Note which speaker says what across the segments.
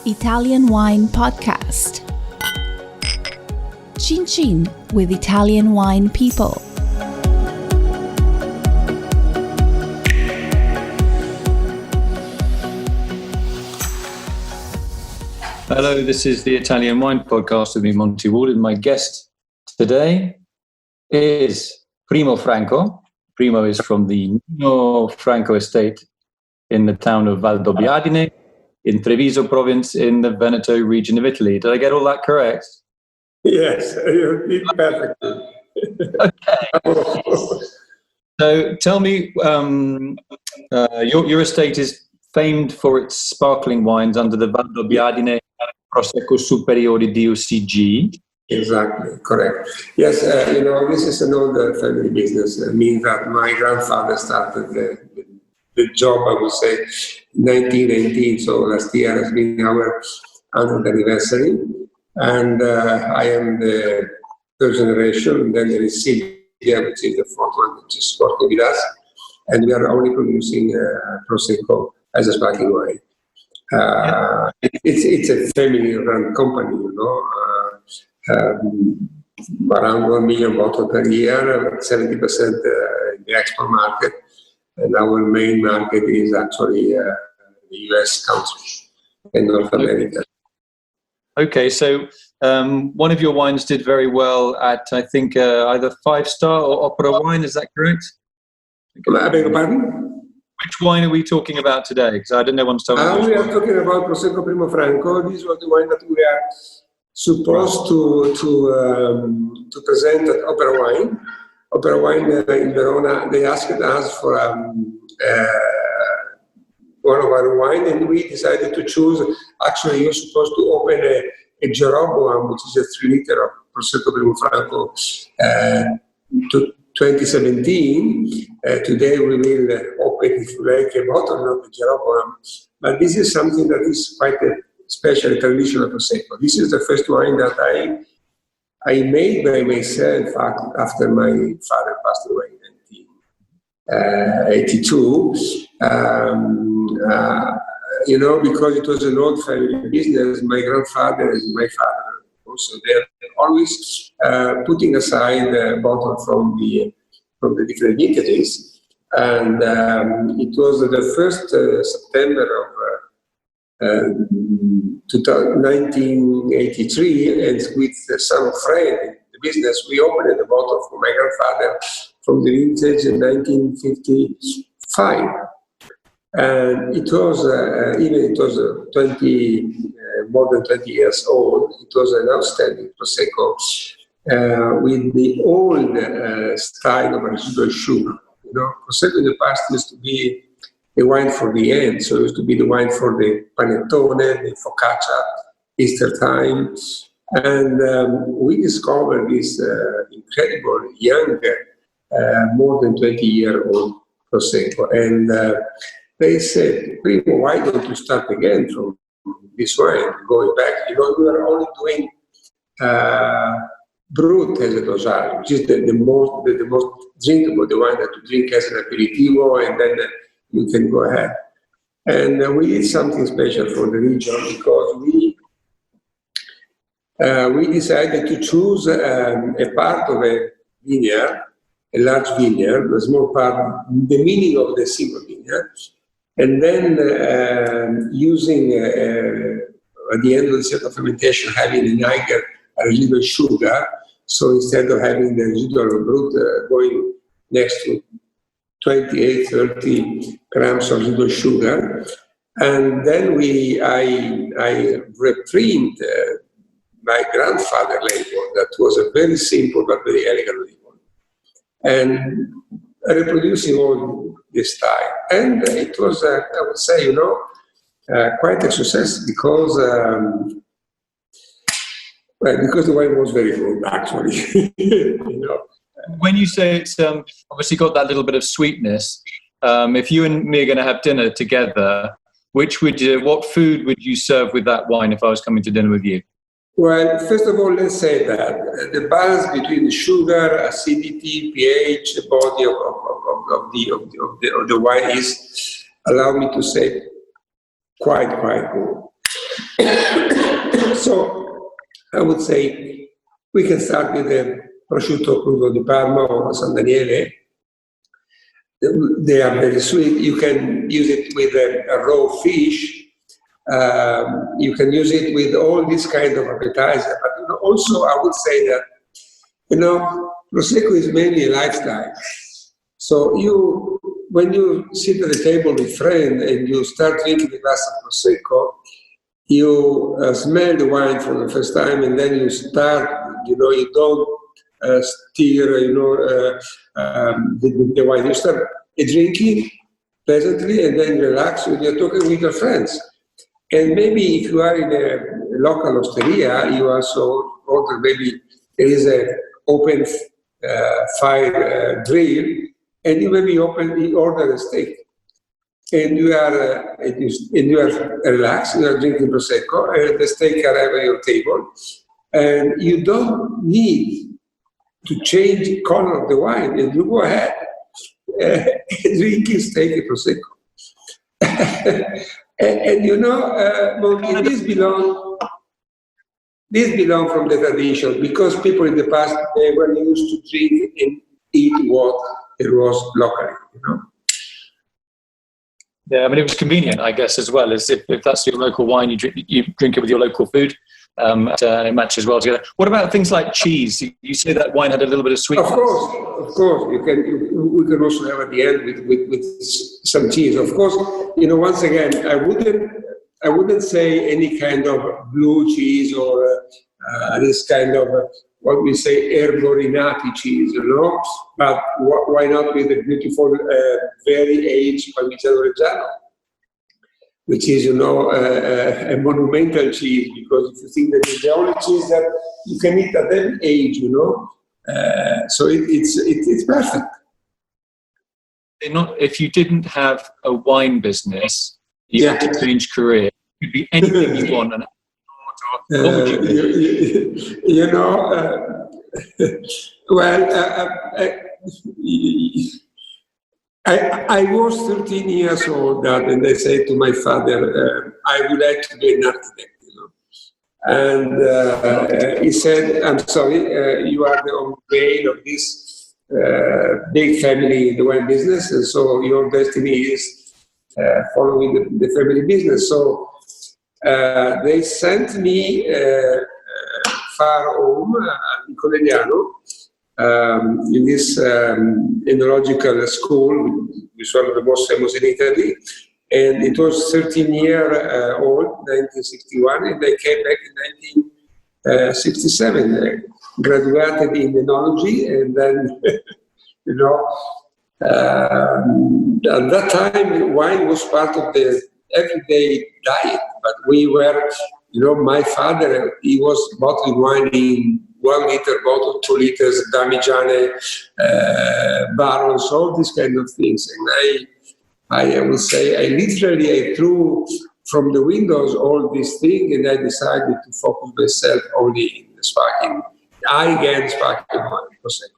Speaker 1: Italian Wine Podcast. Chin Chin with Italian wine people.
Speaker 2: Hello, this is the Italian Wine Podcast with me, Monty Waldin. My guest today is Primo Franco. Primo is from the Nino Franco estate in the town of Valdobbiadene in Treviso Province in the Veneto region of Italy. Did I get all that correct?
Speaker 3: Yes, you did perfectly.
Speaker 2: Okay. So tell me, your estate is famed for its sparkling wines under the Valdobbiadene Prosecco Superiore DOCG.
Speaker 3: Exactly, correct. Yes, this is an old family business. It means that my grandfather started the job, I would say, 1918. So last year has been our 100th anniversary. And I am the third generation. And then there is Silvia, which is the fourth one, which is working with us. And we are only producing Prosecco as a sparkling wine. It's a family-run company, around 1 million bottles per year, 70% in the export market, and our main market is actually the US countries and North America.
Speaker 2: Okay, so one of your wines did very well at, I think, either 5-star or OperaWine, is that correct?
Speaker 3: I beg your pardon?
Speaker 2: Which wine are we talking about today? Because I didn't know one's telling me.
Speaker 3: We are talking about Prosecco Primo Franco. This was the wine that we are supposed to present at OperaWine. OperaWine in Verona, they asked us for one of our wine, and we decided to choose. Actually, you're supposed to open a Jeroboam, which is a 3-liter of Prosecco Primo Franco, to 2017. Today we will open, if you like, a bottle of the Jeroboam. But this is something that is quite a special traditional Prosecco. This is the first wine that I made by myself after my father passed away in 1982. Because it was an old family business, my grandfather and my father also, they're always putting aside a bottle from the different vintages. And it was the first September of 1983, and with some friend in the business, we opened a bottle for my grandfather from the vintage in 1955. And it was, more than 20 years old, it was an outstanding Prosecco with the old style of residual sugar. Prosecco in the past used to be the wine for the end, so it used to be the wine for the panettone, the focaccia, Easter time. And we discovered this incredible young, more than 20-year-old Prosecco. And they said, Primo, why don't you start again from this wine, going back? We are only doing Brut as a dosage, which is the most drinkable, the wine that you drink as an aperitivo, and then you can go ahead. And we did something special for the region because we decided to choose a part of a vineyard, a large vineyard, a small part, the meaning of the single vineyard, and then using, at the end of the cycle fermentation, having a Niger residual sugar. So instead of having the residual Brut going next to 28, 30 grams of residual sugar. And then I reprint my grandfather label that was a very simple but very elegant label. And reproducing all this style. And it was, I would say, quite a success because the wine was very good, actually.
Speaker 2: When you say it's obviously got that little bit of sweetness, if you and me are going to have dinner together, what food would you serve with that wine if I was coming to dinner with you?
Speaker 3: Well, first of all, let's say that the balance between the sugar, acidity, pH, the body of the wine is, allow me to say, quite good. So I would say we can start with the prosciutto crudo di Parma or San Daniele. They are very sweet. You can use it with a raw fish. You can use it with all these kind of appetizer. But also, I would say that Prosecco is mainly a lifestyle. So when you sit at the table with friends and you start drinking a glass of Prosecco, you smell the wine for the first time, and then you start. You don't stir. The wine. You start drinking pleasantly, and then relax when you're talking with your friends. And maybe if you are in a local osteria, you also order, maybe there is an open fire grill, and you maybe order a steak. And you are relaxed, you are drinking Prosecco, and the steak arrives at your table. And you don't need to change the color of the wine, and you go ahead drinking steak and Prosecco. and Monty, this belong from the tradition, because people in the past, they were used to drink and eat what it was locally,
Speaker 2: Yeah, I mean, it was convenient, I guess, as well, as if that's your local wine, you drink it with your local food, and it matches well together. What about things like cheese? You say that wine had a little bit of sweetness.
Speaker 3: Of course. We can also have at the end with some cheese. Of course, once again, I wouldn't say any kind of blue cheese or this kind of what we say erborinati cheese, But why not with a beautiful, very aged Parmigiano Reggiano, which is, a monumental cheese, because if you think that it's the only cheese that you can eat at that age, so it's perfect.
Speaker 2: If you didn't have a wine business, you had to change career. It could be anything you want. And what would you do?
Speaker 3: I was 13 years old, and I said to my father, I would like to be an architect, And he said, I'm sorry, you are the only male of this big family in the wine business, and so your destiny is following the family business. So they sent me far home in Conegliano, in this enological school, which is one of the most famous in Italy. And it was 13-year-old, 1961, and I came back in 1967, graduated in enology, and then, at that time, wine was part of the everyday diet, but we were, my father, he was bottling wine in 1 liter bottle, 2 liters, Damigiane, barrels, all these kind of things. And I would say, I threw from the windows all these things, and I decided to focus myself only in the sparkling wine, Prosecco.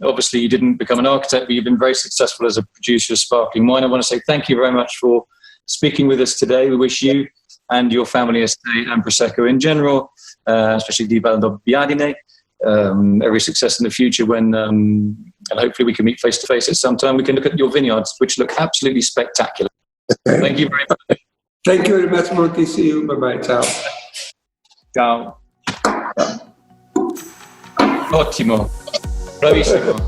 Speaker 2: Obviously, you didn't become an architect, but you've been very successful as a producer of sparkling wine. I want to say thank you very much for speaking with us today. We wish you and your family estate and Prosecco in general, especially the Valdobbiadene, every success in the future when, and hopefully we can meet face to face at some time. We can look at your vineyards, which look absolutely spectacular. Thank you very much.
Speaker 3: Thank you very much, Monty. See you. Bye-bye. Ciao.
Speaker 2: Ciao. Ottimo. Bravissimo.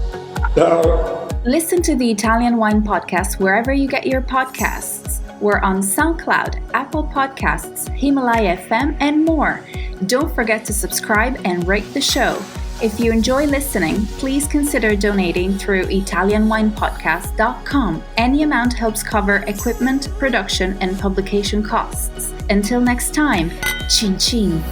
Speaker 3: Ciao.
Speaker 1: Listen to the Italian Wine Podcast wherever you get your podcasts. We're on SoundCloud, Apple Podcasts, Himalaya FM, and more. Don't forget to subscribe and rate the show. If you enjoy listening, please consider donating through ItalianWinePodcast.com. Any amount helps cover equipment, production, and publication costs. Until next time, cin cin.